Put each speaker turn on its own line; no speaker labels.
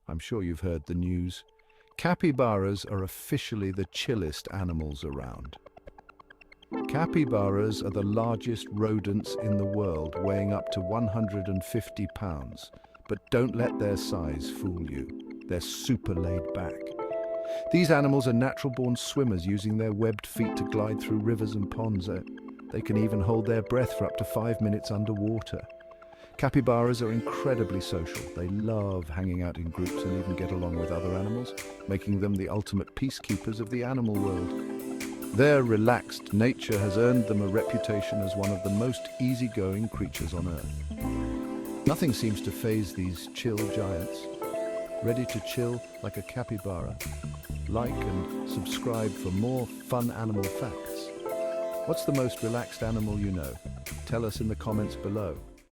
I'm sure you've heard the news. Capybaras are officially the chillest animals around. Capybaras are the largest rodents in the world, weighing up to 150 pounds. But don't let their size fool you. They're super laid back. These animals are natural-born swimmers, using their webbed feet to glide through rivers and ponds. They can even hold their breath for up to 5 minutes underwater. Capybaras are incredibly social. They love hanging out in groups and even get along with other animals, making them the ultimate peacekeepers of the animal world. Their relaxed nature has earned them a reputation as one of the most easygoing creatures on Earth. Nothing seems to faze these chill giants. Ready to chill like a capybara? Like and subscribe for more fun animal facts. What's the most relaxed animal you know? Tell us in the comments below.